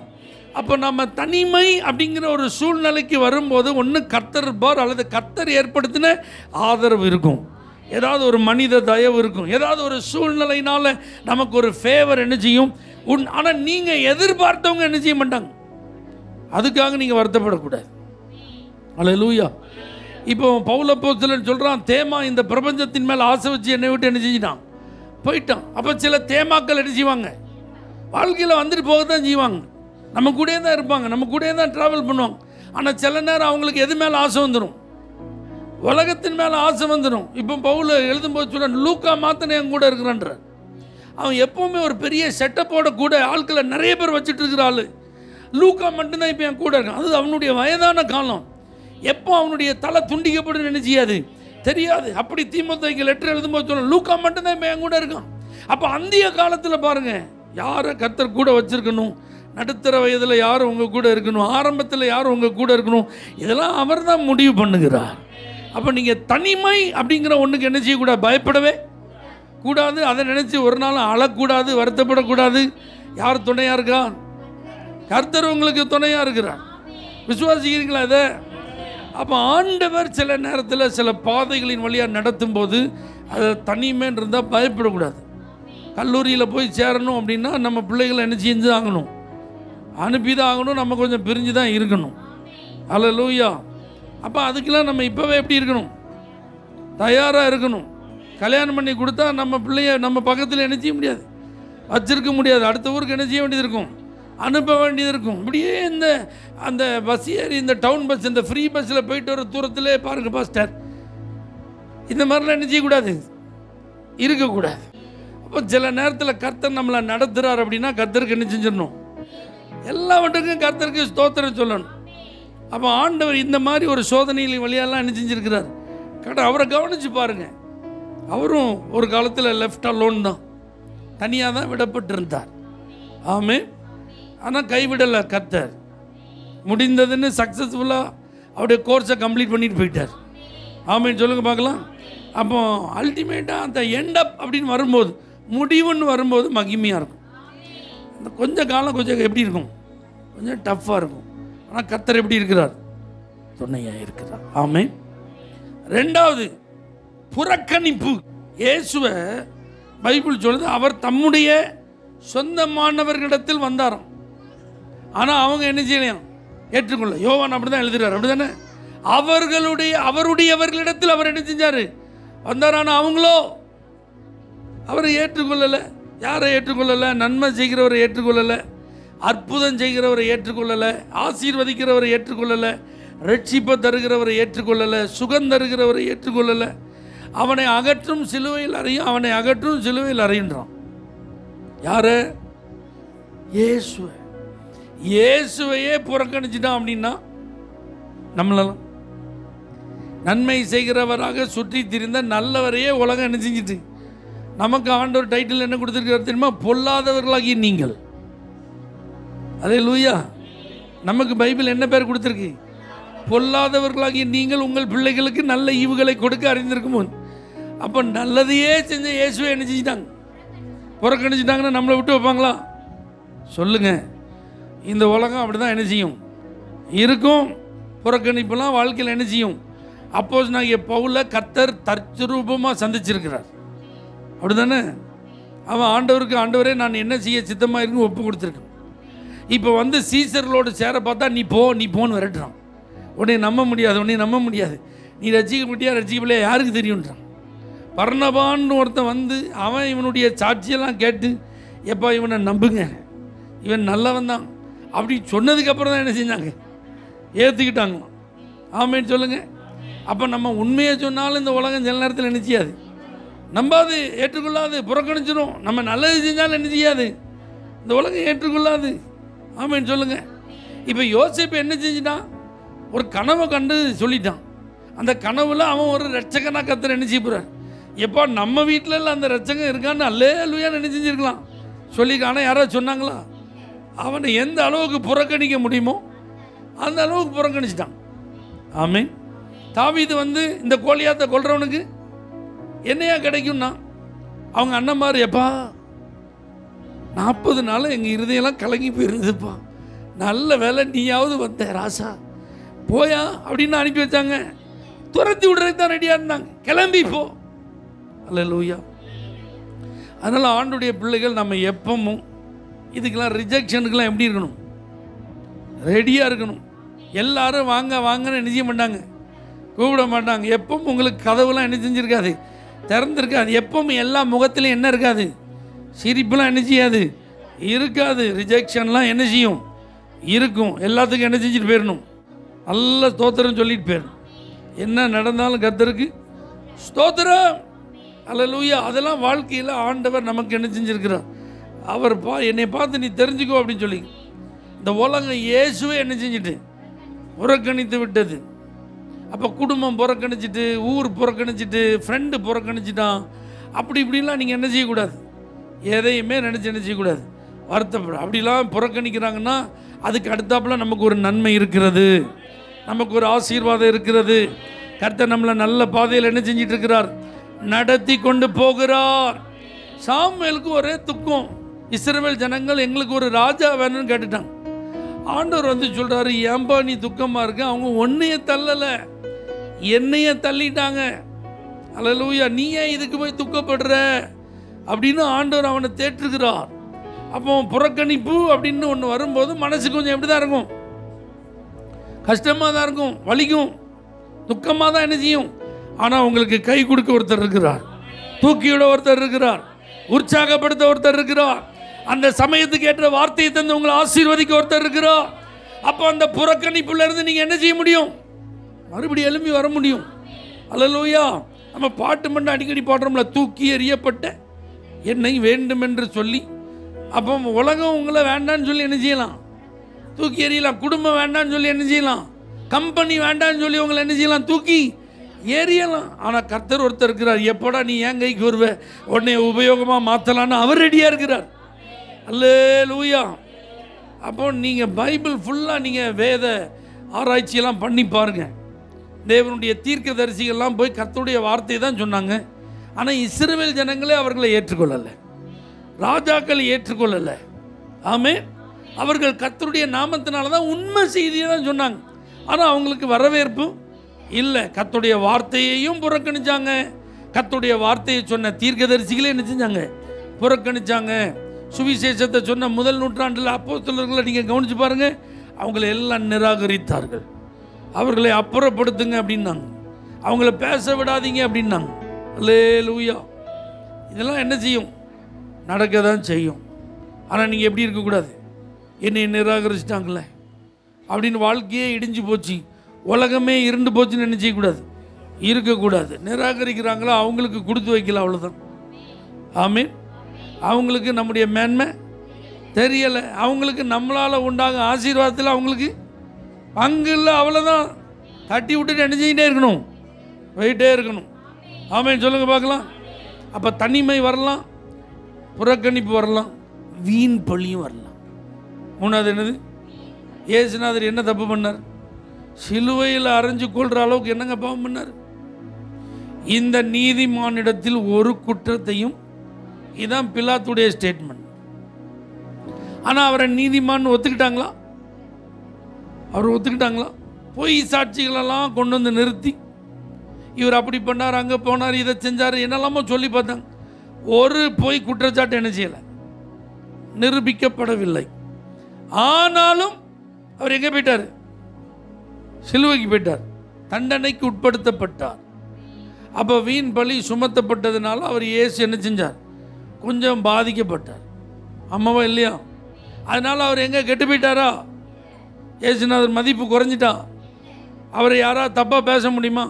அப்போ நம்ம தனிமை அப்படிங்கிற ஒரு சூழ்நிலைக்கு வரும்போது ஒன்று கர்த்தர் இருப்பார், அல்லது கர்த்தர் ஏற்படுத்தின ஆதரவு இருக்கும், ஏதாவது ஒரு மனித தயவு இருக்கும், ஏதாவது ஒரு சூழ்நிலையினால் நமக்கு ஒரு ஃபேவர் என்ன செய்யும். ஆனால் நீங்கள் எதிர்பார்த்தவங்க என்ன செய்ய மாட்டாங்க, அதுக்காக நீங்கள் வருத்தப்படக்கூடாது. அல்லேலூயா. இப்போ பவுல் அப்போஸ்தலன் சொல்கிறான், தேமா இந்த பிரபஞ்சத்தின் மேலே ஆசை வச்சு என்னை விட்டு என்ன செஞ்சிட்டான், போயிட்டான். அப்போ சில தேமாக்கள் என்ன செய்வாங்க, வாழ்க்கையில் வந்துட்டு போக தான் செய்வாங்க, நம்ம கூட தான் இருப்பாங்க, நம்ம கூட தான் ட்ராவல் பண்ணுவாங்க. ஆனால் சில நேரம் அவங்களுக்கு எது மேலே ஆசை வந்துடும், உலகத்தின் மேலே ஆசை வந்துடும். இப்போ பவுல் எழுதும்போது சொல்கிறான், லூக்கா மாத்தனை என் கூட இருக்கிறான்ற. அவன் எப்போவுமே ஒரு பெரிய செட்டப்போட கூட ஆட்களை நிறைய பேர் வச்சுட்டு இருக்கிற ஆள். லூக்கா மட்டும்தான் இப்போ என் கூட இருக்கான். அது அவனுடைய வயதான காலம். எப்போ அவனுடைய தலை துண்டிக்கப்படும் நினைச்சியாது தெரியாது. அப்படி தீமோத்தேயுக்கு லெட்டர் எழுதும்போது சொல்ல லூக்கா மட்டும்தான் இப்போ என் கூட இருக்கான். அப்போ அந்திய காலத்தில் பாருங்கள், யாரை கர்த்தர் கூட வச்சுருக்கணும், நடுத்தர வயதில் யார் உங்கள் கூட இருக்கணும், ஆரம்பத்தில் யார் உங்கள் கூட இருக்கணும், இதெல்லாம் அவர் தான் முடிவு பண்ணுகிறார். அப்போ நீங்கள் தனிமை அப்படிங்கிற ஒன்றுக்கு என்ன செய்யக்கூடாது, பயப்படவே கூடாது. அதை நினச்சி ஒரு நாள் அழக்கூடாது, வருத்தப்படக்கூடாது. யார் துணையாக இருக்கா? கர்த்தர் உங்களுக்கு துணையாக இருக்கிறார். விசுவாசிக்கிறீங்களா இதை? அப்போ ஆண்டவர் சில நேரத்தில் சில பாதைகளின் வழியாக நடத்தும் போது அதை தனிமேன்னு இருந்தால் பயப்படக்கூடாது. கல்லூரியில் போய் சேரணும் அப்படின்னா நம்ம பிள்ளைகளை என்ன செஞ்சு ஆகணும், அனுப்பி தான் ஆகணும். நம்ம கொஞ்சம் பிரிஞ்சு தான் இருக்கணும். அல்லேலூயா. அப்போ அதுக்கெல்லாம் நம்ம இப்போவே எப்படி இருக்கணும், தயாராக இருக்கணும். கல்யாணம் பண்ணி கொடுத்தா நம்ம பிள்ளைய நம்ம பக்கத்தில் என்ன செய்ய முடியாது, வச்சிருக்க முடியாது. அடுத்த ஊருக்கு என்ன செய்ய வேண்டியது இருக்கும், அனுப்ப வேண்டியது இருக்கும். இப்படியே அந்த பஸ் ஏறி இந்த டவுன் பஸ், இந்த ஃப்ரீ பஸ்ஸில் போயிட்டு வர தூரத்திலே பாருங்கள் பாஸ்டர், இந்த மாதிரிலாம் என்ன செய்யக்கூடாது, இருக்கக்கூடாது. அப்போ சில நேரத்தில் கர்த்தர் நம்மளை நடத்துகிறார் அப்படின்னா கர்த்தருக்கு என்ன செஞ்சிடணும், எல்லாவற்றுக்கும் கர்த்தருக்கு ஸ்தோத்திரம் சொல்லணும். அப்போ ஆண்டவர் இந்த மாதிரி ஒரு சோதனைகளின் வழியெல்லாம் என்ன செஞ்சுருக்கிறார். அவரை கவனித்து பாருங்கள். அவரும் ஒரு காலத்தில் லெஃப்ட் அலோன் தான், தனியாக தான் விடப்பட்டிருந்தார். ஆமே. ஆனால் கைவிடலை கர்த்தர். முடிந்ததுன்னு சக்ஸஸ்ஃபுல்லாக அவருடைய கோர்ஸை கம்ப்ளீட் பண்ணிட்டு போயிட்டார். ஆமேன்னு சொல்லுங்கள் பார்க்கலாம். அப்போ அல்டிமேட்டாக அந்த எண்டப் அப்படின்னு வரும்போது, முடிவுன்னு வரும்போது மகிமையாக இருக்கும். அந்த கொஞ்சம் காலம் கொஞ்சம் எப்படி இருக்கும், கொஞ்சம் டஃப்பாக இருக்கும். ஆனால் கர்த்தர் எப்படி இருக்கிறார், துணையாக இருக்கிறார். ஆமே. ரெண்டாவது புறக்கணிப்பு. இயேசுவை பைபிள் சொல்லுது, அவர் தம்முடைய சொந்தமானவர்களிடத்தில் வந்தாராம். ஆனால் அவங்க என்ன செய்யலையாம், ஏற்றுக்கொள்ள. யோவான் அப்படி தான் எழுதுறாரு, அப்படி தானே. அவருடையவர்களிடத்தில் அவர் என்ன செஞ்சார், வந்தார். ஆனால் அவங்களோ அவரை ஏற்றுக்கொள்ளலை. யாரை ஏற்றுக்கொள்ளலை, நன்மை செய்கிறவரை ஏற்றுக்கொள்ளலை, அற்புதம் செய்கிறவரை ஏற்றுக்கொள்ளலை, ஆசீர்வதிக்கிறவரை ஏற்றுக்கொள்ளலை, ரட்சிப்பை தருகிறவரை ஏற்றுக்கொள்ளலை, சுகம் தருகிறவரை ஏற்றுக்கொள்ளலை. அவனை அகற்றும் சிலுவையில் அறையும், அவனை அகற்றும் சிலுவையில் அறையின்றான். யாரு? இயேசுவையே புறக்கணிச்சிட்டான் அப்படின்னா நம்மளெல்லாம் நன்மை செய்கிறவராக சுற்றி திரிந்த நல்லவரையே உலகம் என்ன செஞ்சிட்டு, நமக்கு ஆண்டவர் டைட்டில் என்ன கொடுத்துருக்காரு தெரியுமா, பொல்லாதவர்களாகி நீங்கள். அதே லூயா. நமக்கு பைபிள் என்ன பேர் கொடுத்துருக்கு, பொல்லாதவர்களாகி நீங்கள் உங்கள் பிள்ளைகளுக்கு நல்ல ஈவுகளை கொடுக்க அறிந்திருக்கும். அப்போ நல்லதையே செஞ்ச இயேசுவை என்ன செஞ்சிட்டாங்க, புறக்கணிச்சிட்டாங்கன்னா நம்மளை விட்டு வைப்பாங்களா சொல்லுங்க. இந்த உலகம் அப்படி தான் என்ன செய்யும், இருக்கும். புறக்கணிப்பெல்லாம் வாழ்க்கையில் என்ன செய்யும். அப்போஸ்தலனாகிய பவுலை கர்த்தர் தற்ரூபமாக சந்திச்சிருக்கிறார், அப்படி தானே. அவன் ஆண்டவரே நான் என்ன செய்ய சித்தமாக இருக்குன்னு ஒப்பு கொடுத்துருக்கேன். இப்போ சீசர்களோடு சேர பார்த்தா நீ போன்னு விரட்டுறான். உன்னை நம்ப முடியாது, நீ ரசிக்க முடியா, ரசிக்கப்பலையா யாருக்கு தெரியுன்றான். பர்னபான்னு ஒருத்தன் அவன் இவனுடைய சாட்சியெல்லாம் கேட்டு, எப்பா இவனை நம்புங்க, இவன் நல்லவன் தான் அப்படி சொன்னதுக்கப்புறம் தான் என்ன செஞ்சாங்க, ஏற்றுக்கிட்டாங்களாம். ஆமேன்னு சொல்லுங்கள். அப்போ நம்ம உண்மையை சொன்னாலும் இந்த உலகம் சில நேரத்தில் என்ன செய்யாது, நம்பாது, ஏற்றுக்கொள்ளாது, புறக்கணிச்சிடும். நம்ம நல்லது செஞ்சாலும் என்ன செய்யாது, இந்த உலகம் ஏற்றுக்கொள்ளாது. ஆமேன்னு சொல்லுங்கள். இப்போ யோசேப்பு என்ன செஞ்சிட்டான், ஒரு கனவை கண்டு சொல்லிட்டான். அந்த கனவுல அவன் ஒரு ரட்சகனா கர்த்தர் என்ன செய்ய போகிறார். எப்போ நம்ம வீட்டில் இல்லை அந்த ரட்சகம் இருக்கான்னு அல்லேலூயான்னு என்ன செஞ்சுருக்கலாம் சொல்லியிருக்கான். ஆனால் யாராவது சொன்னாங்களா? அவனை எந்த அளவுக்கு புறக்கணிக்க முடியுமோ அந்த அளவுக்கு புறக்கணிச்சிட்டான். ஆமீன். தாவீது இந்த கோலியாத்தை கொல்றவனுக்கு என்னையா கிடைக்கும்னா, அவங்க அண்ணன்மார், எப்பா 40 நாள் எங்கள் இருதையெல்லாம் கலங்கி போயிருந்ததுப்பா, நல்ல வேலை நீயாவது வந்த ராசா போயா அப்படின்னு அனுப்பி வச்சாங்க. துரத்தி விடுறதுக்கு தான் ரெடியாக இருந்தாங்க, கிளம்பி போ. அல்லேலூயா. அதனால் ஆண்டுடைய பிள்ளைகள் நம்ம எப்பவும் இதுக்கெல்லாம் ரிஜெக்ஷனுக்கெல்லாம் எப்படி இருக்கணும், ரெடியாக இருக்கணும். எல்லாரும் வாங்க வாங்கன்னு என்ன செய்ய மாட்டாங்க, கூப்பிட மாட்டாங்க. எப்பவும் உங்களுக்கு கதவுலாம் என்ன செஞ்சுருக்காது, திறந்துருக்காது. எப்பவும் எல்லா முகத்திலையும் என்ன இருக்காது, சிரிப்புலாம் என்ன செய்யாது, இருக்காது. ரிஜெக்ஷன்லாம் என்ன செய்யும், இருக்கும். எல்லாத்துக்கும் என்ன செஞ்சுட்டு போயிடணும், நல்ல ஸ்தோத்திரம் சொல்லிட்டு போயிடணும். என்ன நடந்தாலும் கர்த்தருக்கு ஸ்தோத்திரம். அல்லேலூயா. அதெல்லாம் வாழ்க்கையில் ஆண்டவர் நமக்கு என்ன செஞ்சுருக்கிறார். அவர் என்னை பார்த்து நீ தெரிஞ்சுக்கோ அப்படின்னு சொல்லி இந்த உலகம் இயேசுவே என்ன செஞ்சுட்டு புறக்கணித்து விட்டது. அப்போ குடும்பம் புறக்கணிச்சிட்டு, ஊர் புறக்கணிச்சிட்டு, ஃப்ரெண்டு புறக்கணிச்சிட்டான், அப்படி இப்படிலாம் நீங்கள் என்ன செய்யக்கூடாது, எதையுமே நினச்சி என்ன செய்யக்கூடாது, வருத்தப்படும். அப்படிலாம் புறக்கணிக்கிறாங்கன்னா அதுக்கு அடுத்தாப்புல நமக்கு ஒரு நன்மை இருக்கிறது, நமக்கு ஒரு ஆசீர்வாதம் இருக்கிறது. கர்த்தர் நம்மளை நல்ல பாதையில் என்ன செஞ்சிட்டு இருக்கிறார், நடத்தி கொண்டு போகிறார். சாமுவேலுக்கு ஒரே துக்கம். இஸ்ரவேல் ஜனங்கள் எங்களுக்கு ஒரு ராஜா வேணும்னு கேட்டுட்டாங்க. ஆண்டவர் வந்து சொல்கிறாரு, ஏன்பா நீ துக்கமாக இருக்க, அவங்க ஒன்றைய தள்ளலை, என்னைய தள்ளிட்டாங்க. அல்லேலூயா, நீ ஏன் இதுக்கு போய் துக்கப்படுற அப்படின்னு ஆண்டவர் அவனை தேற்றுகிறார். அப்போ புறக்கணிப்பு அப்படின்னு ஒன்று வரும்போது மனசு கொஞ்சம் எப்படி தான் இருக்கும், கஷ்டமாக தான் இருக்கும், வலிக்கும், துக்கமாக தான் என்ன செய்யும். ஆனால் உங்களுக்கு கை கொடுக்க ஒருத்தர் இருக்கிறார், தூக்கியோட ஒருத்தர் இருக்கிறார், உற்சாகப்படுத்த ஒருத்தர் இருக்கிறார், அந்த சமயத்துக்கு ஏற்ற வார்த்தையை தந்து உங்களை ஆசீர்வதிக்க ஒருத்தர் இருக்கிறார். அப்போ அந்த புறக்கணிப்புல இருந்து நீங்கள் என்ன செய்ய முடியும், மறுபடியும் எழும்பி வர முடியும். அல்லேலூயா. நம்ம பாட்டு மட்டும் அடிக்கடி பாடுறோம்ல, தூக்கி எறியப்பட்ட என்னை வேண்டும் என்று சொல்லி. அப்போ உலகம் உங்களை வேண்டான்னு சொல்லி என்ன செய்யலாம், தூக்கி எறியலாம். குடும்பம் வேண்டான்னு சொல்லி என்ன செய்யலாம், கம்பெனி வேண்டான்னு சொல்லி உங்களை என்ன செய்யலாம், தூக்கி எறியலாம். ஆனால் கர்த்தர் ஒருத்தர் இருக்கிறார், எப்படா நீ ஏன் கைக்கு வருவ, உடனே உபயோகமாக மாற்றலான்னு அவர் ரெடியாக இருக்கிறார். அல்லேலூயா. அப்போ நீங்கள் பைபிள் ஃபுல்லாக நீங்கள் வேத ஆராய்ச்சியெல்லாம் பண்ணி பாருங்கள். தேவனுடைய தீர்க்கதரிசிகள்லாம் போய் கர்த்தருடைய வார்த்தையை தான் சொன்னாங்க. ஆனால் இஸ்ரவேல் ஜனங்களே அவர்களை ஏற்றுக்கொள்ளலை, ராஜாக்களை ஏற்றுக்கொள்ளலை. ஆமென். அவர்கள் கர்த்தருடைய நாமத்தினால தான் உண்மை செய்தியை தான் சொன்னாங்க. ஆனால் அவங்களுக்கு வரவேற்பு இல்லை. கர்த்தருடைய வார்த்தையையும் புறக்கணிச்சாங்க. கர்த்தருடைய வார்த்தையை சொன்ன தீர்க்கதரிசிகளே என்ன செஞ்சாங்க, புறக்கணிச்சாங்க. சுவிசேஷத்தை சொன்ன முதல் நூற்றாண்டில் அப்போஸ்தலர்களை நீங்கள் கவனித்து பாருங்கள், அவங்களை எல்லாம் நிராகரித்தார்கள். அவர்களை அப்புறப்படுத்துங்க அப்படின்னாங்க, அவங்கள பேச விடாதீங்க அப்படின்னாங்க. அல்லேலூயா. இதெல்லாம் என்ன செய்யும், நடக்க தான் செய்யும். ஆனால் நீங்கள் எப்படி இருக்கக்கூடாது, என்னை நிராகரிச்சிட்டாங்களே அப்படின்னு வாழ்க்கையே இடிஞ்சு போச்சு, உலகமே இருண்டு போச்சுன்னு என்ன செய்யக்கூடாது, இருக்கக்கூடாது. நிராகரிக்கிறாங்களோ அவங்களுக்கு கொடுத்து வைக்கல, அவ்வளோதான். ஆமீன். அவங்களுக்கு நம்முடைய மேன்மை தெரியலை, அவங்களுக்கு நம்மளால் உண்டாக ஆசீர்வாதத்தில் அவங்களுக்கு பங்கு இல்லை, அவ்வளோதான். தட்டி விட்டுட்டு என்ன செஞ்சிட்டே இருக்கணும், போயிட்டே இருக்கணும். ஆமீன். சொல்லுங்கள் பார்க்கலாம். அப்போ தனிமை வரலாம், புறக்கணிப்பு வரலாம், வீண் பழியும் வரலாம். மூணாவது என்னது, இயேசுநாதர் என்ன தப்பு பண்ணார், சிலுவையில் அரைஞ்சு கொள்கிற அளவுக்கு என்னங்க பாவம் பண்ணார். இந்த நீதிமானிடத்தில் ஒரு குற்றத்தையும், இதுதான் பிலாத்துடைய ஸ்டேட்மெண்ட். ஆனால் அவரை நீதிமான் ஒத்துக்கிட்டாங்களா, அவர் ஒத்துக்கிட்டாங்களா? பொய் சாட்சிகளெல்லாம் கொண்டு வந்து நிறுத்தி இவர் அப்படி பண்ணார், அங்கே போனார், இதை செஞ்சார், என்னெல்லாமோ சொல்லி பார்த்தாங்க. ஒரு பொய் குற்றச்சாட்டு என்ன செய்யலை, நிரூபிக்கப்படவில்லை. ஆனாலும் அவர் எங்கே போயிட்டார், சிலுவைக்கு போயிட்டார், தண்டனைக்கு உட்படுத்தப்பட்டார். அப்போ வீண் பழி சுமத்தப்பட்டதுனால அவர் இயேசு என்ன செஞ்சார், கொஞ்சம் பாதிக்கப்பட்டார். ஆமாவா இல்லையா? அதனால் அவர் எங்கே கெட்டு போயிட்டாரா, இயேசுநாதர் மதிப்பு குறைஞ்சிட்டா. அவரை யாராவது தப்பாக பேச முடியுமா?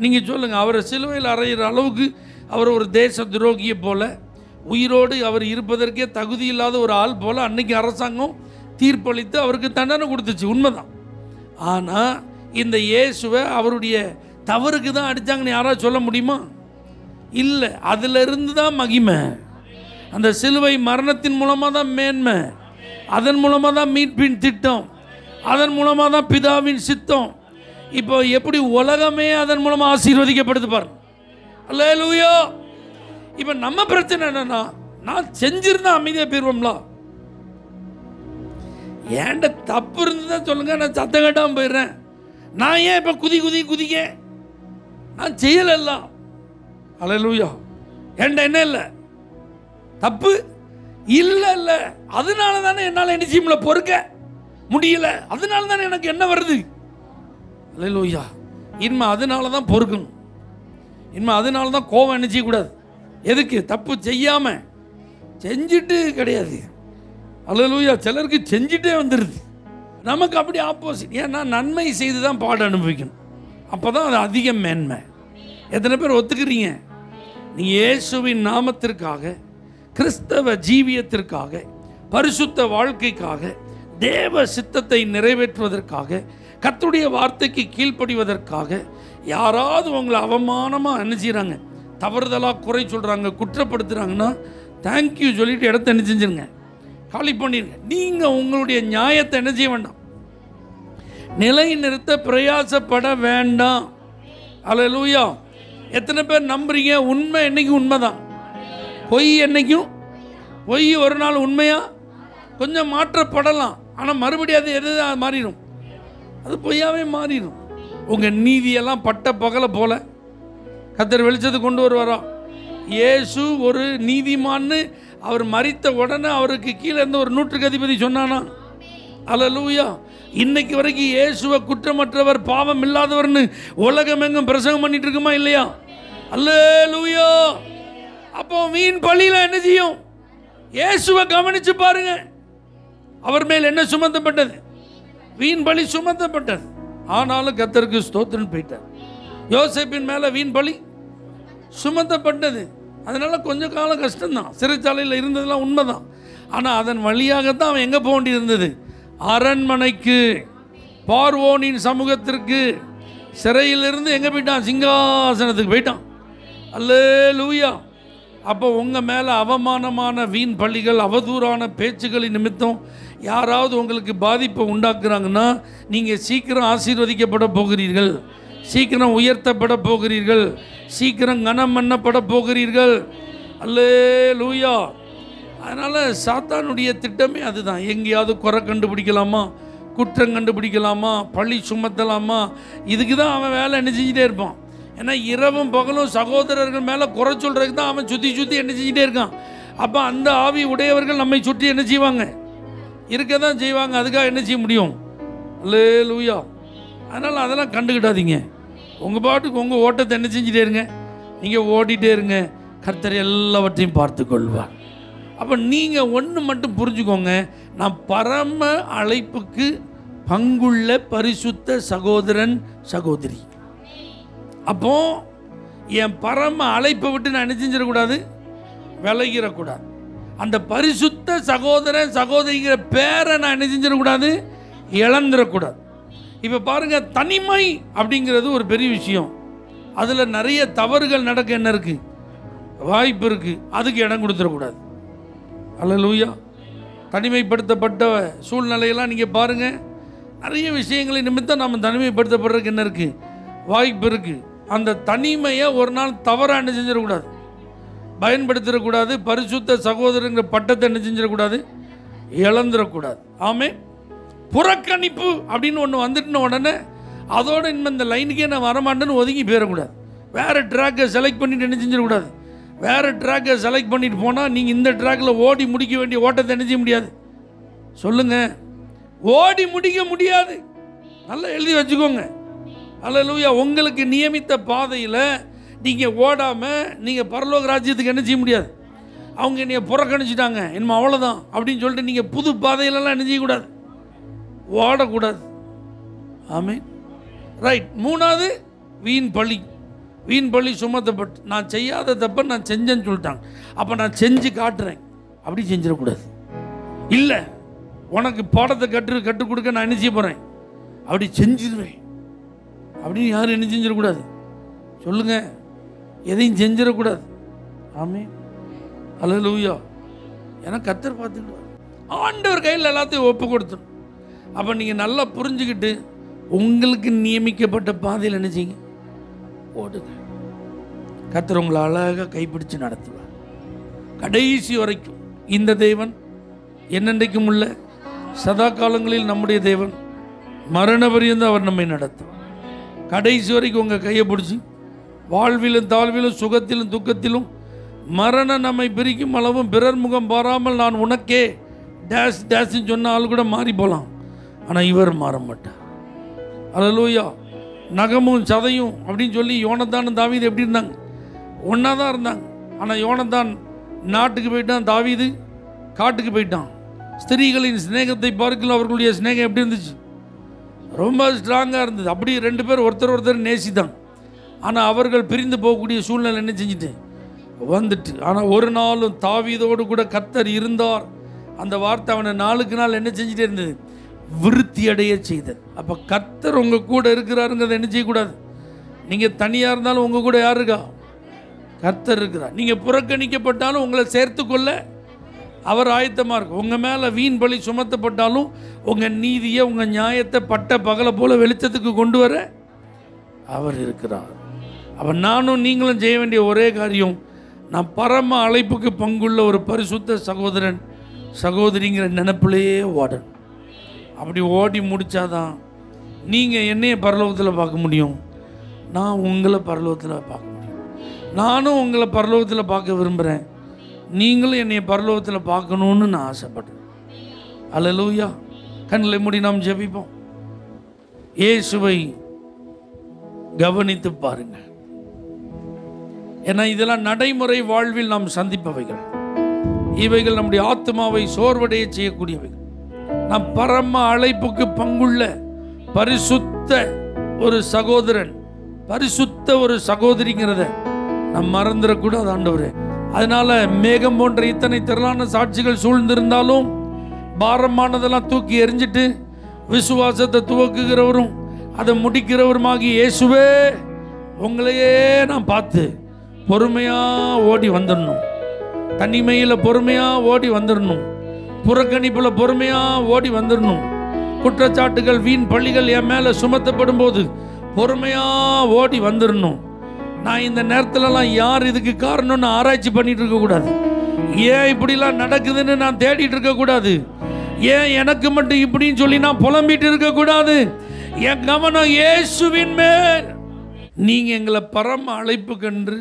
நீங்கள் சொல்லுங்கள். அவரை சிலுவையில் அறையிற அளவுக்கு அவர் ஒரு தேச துரோகியை போல, உயிரோடு அவர் இருப்பதற்கே தகுதி இல்லாத ஒரு ஆள் போல் அன்னைக்கு அரசாங்கம் தீர்ப்பளித்து அவருக்கு தண்டனை கொடுத்துச்சு, உண்மைதான். ஆனால் இந்த இயேசுவை அவருடைய தவறுக்கு தான் அடித்தாங்கன்னு யாராவது சொல்ல முடியுமா? இல்லை. அதிலிருந்து தான் மகிமை. அந்த சிலுவை மரணத்தின் மூலமாக தான் மேன்மை, அதன் மூலமாக தான் மீட்பின் திட்டம், அதன் மூலமாக தான் பிதாவின் சித்தம். இப்போ எப்படி உலகமே அதன் மூலமாக ஆசீர்வதிக்கப்படுது பாருங்க. அல்லேலூயா. இப்போ நம்ம பிரச்சனை என்னன்னா, நான் செஞ்சிருந்தா அமைதியாக போயிடுவோம்ல. ஏன்ட தப்பு இருந்துதான் சொல்லுங்க, நான் சத்தம் கட்டாமல் போயிடுறேன். நான் ஏன் இப்போ குதிக்க நான் செய்யல. அல்லேலூயா. ஏன்ட என்ன இல்லை தப்பு இல்லை, அதனால தானே என்னால் என்ன செய்ய முடியல, பொறுக்க முடியல, அதனால தானே எனக்கு என்ன வருது. அல்லேலூயா. இனிமே அதனால தான் பொறுக்கணும், இனிமே அதனால தான் கோபம் என்ன செய்யக்கூடாது. எதுக்கு, தப்பு செய்யாமல் செஞ்சுட்டு கிடையாது. அல்லேலூயா. சிலருக்கு செஞ்சுட்டே வந்துடுது, நமக்கு அப்படி ஆப்போசிட். ஏன்னா நன்மை செய்து தான் பாடு அனுபவிக்கணும், அப்போ தான் அது அதிக மேன்மை. எத்தனை பேர் ஒத்துக்கிறீங்க? நீ இயேசுவின் நாமத்திற்காக, கிறிஸ்தவ ஜீவியத்திற்காக, பரிசுத்த வாழ்க்கைக்காக, தேவ சித்தத்தை நிறைவேற்றுவதற்காக, கர்த்தருடைய வார்த்தைக்கு கீழ்ப்படிவதற்காக யாராவது உங்களை அவமானமாக என்ன செய்கிறாங்க, தவறுதலாக குறை சொல்கிறாங்க, குற்றப்படுத்துகிறாங்கன்னா தேங்க்யூ சொல்லிட்டு இடத்த என்ன செஞ்சுருங்க, காலி பண்ணிடுங்க. நீங்கள் உங்களுடைய நியாயத்தை என்ன செய்ய வேண்டாம், நிலை நிறுத்த பிரயாசப்பட வேண்டாம். அல்லேலூயா. எத்தனை பேர் நம்புறீங்க? உண்மை என்னைக்கும் உண்மைதான், பொய் என்னைக்கும் பொய் ஒரு நாள் உண்மையாக கொஞ்சம் மாற்றப்படலாம், ஆனால் மறுபடியும் அது எது மாறிடும், அது பொய்யாவே மாறிடும். உங்கள் நீதியெல்லாம் பட்ட பகலை போல கர்த்தர் வெளிச்சத்தை கொண்டு வருவாரா? இயேசு ஒரு நீதிமான்னு அவர் மரித்த உடனே அவருக்கு கீழே இருந்த ஒரு நூற்றுக்கு அதிபதி சொன்னானா? அல்லேலூயா. இன்னைக்கு வரைக்கும் இயேசுவை குற்றமற்றவர், பாவம் இல்லாதவர்னு உலகம் எங்கும் பிரசங்கம் பண்ணிட்டு இருக்குமா இல்லையா? அல்லேலூயா. அப்போ வீண் பழியில் என்ன செய்யும்? இயேசுவை கவனிச்சு பாருங்க, அவர் மேல் என்ன சுமத்தப்பட்டது? வீண் பழி சுமத்தப்பட்டது. ஆனாலும் கர்த்தருக்கு ஸ்தோத்திரம் போயிட்டார். யோசேப்பின் மேலே வீண் பழி சுமத்தப்பட்டது. அதனால கொஞ்ச காலம் கஷ்டம்தான், சிறைச்சாலையில் இருந்ததெல்லாம் உண்மைதான். ஆனால் அதன் வழியாகத்தான் அவன் எங்கே போக வேண்டியிருந்தது? அரண்மனைக்கு, பார்வோனின் சமூகத்திற்கு. சிறையிலிருந்து எங்கே போயிட்டான்? சிங்காசனத்துக்கு போயிட்டான். அல்லேலூயா. அப்போ உங்கள் மேலே அவமானமான வீண் பழிகள், அவதூறான பேச்சுகளின் நிமித்தம் யாராவது உங்களுக்கு பாதிப்பை உண்டாக்குறாங்கன்னா நீங்கள் சீக்கிரம் ஆசீர்வதிக்கப்பட போகிறீர்கள், சீக்கிரம் உயர்த்தப்பட போகிறீர்கள், சீக்கிரம் கனம் பண்ணப்பட போகிறீர்கள். அல்லேலூயா. அதனால் சாத்தானுடைய திட்டமே அதுதான். எங்கேயாவது குறை கண்டுபிடிக்கலாமா, குற்றம் கண்டுபிடிக்கலாமா, பழி சுமத்தலாமா, இதுக்கு தான் அவன் வேலை என்ன செஞ்சுட்டே இருப்பான். ஏன்னா இரவும் பகலும் சகோதரர்கள் மேலே குறை சொல்கிறதுக்கு தான் அவன் சுற்றி சுற்றி என்ன செஞ்சுட்டே இருக்கான். அப்போ அந்த ஆவி உடையவர்கள் நம்மை சுற்றி என்ன செய்வாங்க? இருக்க தான் செய்வாங்க. அதுக்காக என்ன செய்ய முடியும்? அல்லேலூயா. அதனால் அதெல்லாம் கண்டுக்கிட்டாதீங்க. உங்கள் பாட்டுக்கு உங்கள் ஓட்டத்தை என்ன செஞ்சுட்டே இருங்க, நீங்கள் ஓடிட்டே இருங்க. கர்த்தர் எல்லாவற்றையும் பார்த்து கொள்வார். அப்போ நீங்கள் ஒன்று மட்டும் புரிஞ்சுக்கோங்க, நான் பரம அழைப்புக்கு பங்குள்ள பரிசுத்த சகோதரன் சகோதரி. அப்போ என் பரம அழைப்பை விட்டு நான் என்ன செஞ்சிடக்கூடாது? விலகிடக்கூடாது. அந்த பரிசுத்த சகோதரன் சகோதரிங்கிற பேரை நான் என்ன செஞ்சிடக்கூடாது? இழந்துடக்கூடாது. இப்போ பாருங்கள், தனிமை அப்படிங்கிறது ஒரு பெரிய விஷயம். அதில் நிறைய தவறுகள் நடக்க என்ன இருக்குது? வாய்ப்பு இருக்குது. அதுக்கு இடம் கொடுத்துடக்கூடாது. அல்லேலூயா. தனிமைப்படுத்தப்பட்ட சூழ்நிலையெல்லாம் நீங்கள் பாருங்கள், நிறைய விஷயங்களை நிமித்தம் நம்ம தனிமைப்படுத்தப்படுறதுக்கு என்ன இருக்குது? வாய்ப்பு இருக்குது. அந்த தனிமையை ஒரு நாள் தவறாக என்ன செஞ்சிடக்கூடாது? பயன்படுத்திடக்கூடாது. பரிசுத்த சகோதரங்கிற பட்டத்தை என்ன செஞ்சிடக்கூடாது? இழந்துடக்கூடாது. ஆமே. புறக்கணிப்பு அப்படின்னு ஒன்று வந்துட்டுன உடனே அதோட இனிமேல் இந்த லைனுக்கே நான் வரமாட்டேன்னு ஒதுங்கி போயிடக்கூடாது. வேறு ட்ராக்கை செலக்ட் பண்ணிவிட்டு என்ன செஞ்சிடக்கூடாது? வேறு ட்ராக்கை செலக்ட் பண்ணிட்டு போனால் நீங்கள் இந்த ட்ராக்கில் ஓடி முடிக்க வேண்டிய ஓட்டத்தை என்ன செய்ய முடியாது? சொல்லுங்கள், ஓடி முடிக்க முடியாது. நல்லா எழுதி வச்சுக்கோங்க. அல்லேலூயா. உங்களுக்கு நியமித்த பாதையில் நீங்கள் ஓடாமல் நீங்கள் பரலோக ராஜ்யத்துக்கு என்ன செய்ய முடியாது. அவங்க என்னைய புறக்கணிச்சிட்டாங்க, இனிமே அவ்வளோதான் அப்படின்னு சொல்லிட்டு நீங்கள் புது பாதையிலலாம் என்ன செய்யக்கூடாது? ஓடக்கூடாது. ஆமென். ரைட். மூணாவது, வீண் பழி. வீண் பழி சுமத்தப்பட்டு நான் செய்யாத தப்ப நான் செஞ்சேன்னு சொல்லிட்டாங்க. அப்போ நான் செஞ்சு காட்டுறேன் அப்படி செஞ்சிடக்கூடாது. இல்லை, உனக்கு பாடத்தை கற்றுக் கொடுக்க நான் என்ன செய்ய போகிறேன், அப்படி செஞ்சிருவேன் அப்படின்னு யாரும் என்ன செஞ்சிடக்கூடாது. சொல்லுங்கள், எதையும் செஞ்சிடக்கூடாது. ஆமென். அல்லேலூயா. ஏன்னா கர்த்தர் பார்த்துக்கிடுவார். ஆண்டவர் கையில் எல்லாத்தையும் ஒப்பு கொடுத்துடும். அப்போ நீங்கள் நல்லா புரிஞ்சுக்கிட்டு உங்களுக்கு நியமிக்கப்பட்ட பாதையில் என்ன செய்யுங்க? ஓடுங்க. கர்த்தர் உங்களை அழகாக கைப்பிடிச்சு நடத்துவார் கடைசி வரைக்கும். இந்த தேவன் என்னென்றைக்கும் உள்ள சதா காலங்களில் நம்முடைய தேவன், மரண பரியந்தம் அவர் நம்மை நடத்துவார். கடைசி வரைக்கும் உங்கள் கையை பிடிச்சி வாழ்விலும் தாழ்விலும் சுகத்திலும் துக்கத்திலும் மரணம் நம்மை பிரிக்கும் அளவும் பிறர் முகம் பாராமல் நான் உனக்கே டேஷ் டேஷ்ன்னு சொன்ன ஆள் கூட மாறி போகலாம், ஆனால் இவர் மாற மாட்டார். அல்லேலூயா. நகமும் சதையும் அப்படின்னு சொல்லி யோனத்தானும் தாவீது எப்படி இருந்தாங்க? ஒன்றா தான் இருந்தாங்க. ஆனால் யோனத்தான் நாட்டுக்கு போயிட்டான், தாவீது காட்டுக்கு போயிட்டான். ஸ்திரீகளின் சிநேகத்தை பார்க்கல அவர்களுடைய சிநேகம் எப்படி இருந்துச்சு? ரொம்ப ஸ்ட்ராங்காக இருந்தது. அப்படி ரெண்டு பேர் ஒருத்தர் நேசித்தாங்க. ஆனால் அவர்கள் பிரிந்து போகக்கூடிய சூழ்நிலை என்ன செஞ்சுட்டு வந்துட்டு. ஆனால் ஒரு நாளும் தாவீதோடு கூட கர்த்தர் இருந்தார். அந்த வார்த்தை அவனை நாளுக்கு நாள் என்ன செஞ்சுட்டே இருந்தது? விருத்தி அடைய செய்தது. அப்போ கர்த்தர் உங்கள் கூட இருக்கிறாருங்கிறத என்ன செய்யக்கூடாது. நீங்கள் தனியாக இருந்தாலும் உங்கள் கூட யார் இருக்கா? கர்த்தர் இருக்கிறார். நீங்கள் புறக்கணிக்கப்பட்டாலும் உங்களை சேர்த்துக்கொள்ள அவர் ஆயத்தமாக இருக்கு. உங்கள் மேலே வீண் பழி சுமத்தப்பட்டாலும் உங்கள் நீதியை, உங்கள் நியாயத்தை பட்ட பகலை போல வெளிச்சத்துக்கு கொண்டு வர அவர் இருக்கிறார். அவன் நானும் நீங்களும் செய்ய வேண்டிய ஒரே காரியம், நான் பரம அழைப்புக்கு பங்குள்ள ஒரு பரிசுத்த சகோதரன் சகோதரிங்கிற நினைப்பிலேயே ஓடணும். அப்படி ஓடி முடித்தாதான் நீங்கள் என்னைய பரலோகத்தில் பார்க்க முடியும், நான் உங்களை பரலோகத்தில் பார்க்க முடியும். நானும் உங்களை பரலோகத்தில் பார்க்க விரும்புகிறேன், நீங்களும் என்னை பரலோகத்தில் பார்க்கணுன்னு நான் ஆசைப்படுறேன். அல்லேலூயா. கண்களை மூடி நாம் ஜெபிப்போம். இயேசுவை கவனித்து பாருங்கள். ஏன்னா இதெல்லாம் நடைமுறை வாழ்வில் நாம் சந்திப்பவைகள். இவைகள் நம்முடைய ஆத்மாவை சோர்வடைய செய்யக்கூடியவைகள். நாம் பரம அழைப்புக்கு பங்குள்ள பரிசுத்த ஒரு சகோதரன், பரிசுத்த ஒரு சகோதரிங்கிறத நாம் மறந்துடக்கூடாது ஆண்டவரே. அதனால மேகம் போன்ற இத்தனை திரளான சாட்சிகள் சூழ்ந்திருந்தாலும் பாரமானதெல்லாம் தூக்கி எறிஞ்சிட்டு விசுவாசத்தை துவக்குகிறவரும் அதை முடிக்கிறவருமாகி இயேசுவே, உங்களையே நான் பார்த்து பொறுமையாக ஓடி வந்துடணும். தனிமையில் பொறுமையாக ஓடி வந்துடணும். புறக்கணிப்பில் பொறுமையாக ஓடி வந்துடணும். குற்றச்சாட்டுகள், வீண் பழிகள் என் மேலே சுமத்தப்படும் போது பொறுமையாக ஓடி வந்துடணும். நான் இந்த நேரத்துலலாம் யார் இதுக்கு காரணம்னு ஆராய்ச்சி பண்ணிட்டு இருக்கக்கூடாது. ஏன் இப்படிலாம் நடக்குதுன்னு நான் தேடிட்டு இருக்கக்கூடாது. ஏன் எனக்கு மட்டும் இப்படின்னு சொல்லி நான் புலம்பிட்டு இருக்கக்கூடாது. என் கவனம் இயேசுவின் மேல். நீங்கள் எங்களை பரம அழைப்பு கண்டு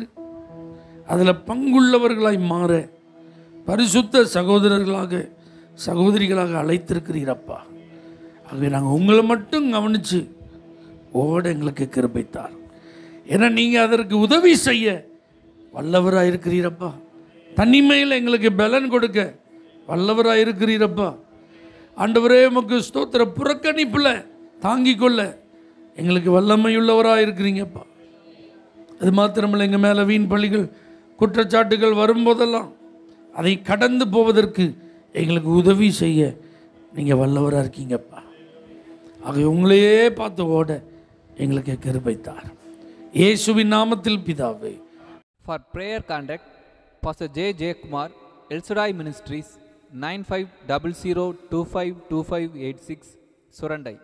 அதில் பங்குள்ளவர்களாய் மாற பரிசுத்த சகோதரர்களாக சகோதரிகளாக அழைத்திருக்கிறீரப்பா. ஆகவே நாங்கள் உங்களை மட்டும் கவனித்து ஓட எங்களுக்கு கிருபைத்தார். ஏன்னா நீங்கள் அதற்கு உதவி செய்ய வல்லவராக இருக்கிறீரப்பா. தனிமையில் எங்களுக்கு பலன் கொடுக்க வல்லவராக இருக்கிறீரப்பா. ஆண்டவரே உமக்கு ஸ்தோத்திர. புறக்கணிப்பில் தாங்கிக் கொள்ள எங்களுக்கு வல்லமையுள்ளவராக இருக்கிறீங்கப்பா. அது மாத்திரமில்லை, எங்கள் மேலே வீண் பழிகள் குற்றச்சாட்டுகள் வரும்போதெல்லாம் அதை கடந்து போவதற்கு எங்களுக்கு உதவி செய்ய நீங்கள் வல்லவராக இருக்கீங்கப்பா. ஆக உங்களையே பார்த்து ஓட எங்களுக்கு கிருபைத்தார். இயேசுவின் நாமத்தில் பிதாவே. For prayer contact, Pastor J. J. Kumar, El Shaddai Ministries, 9500252586, Surandai.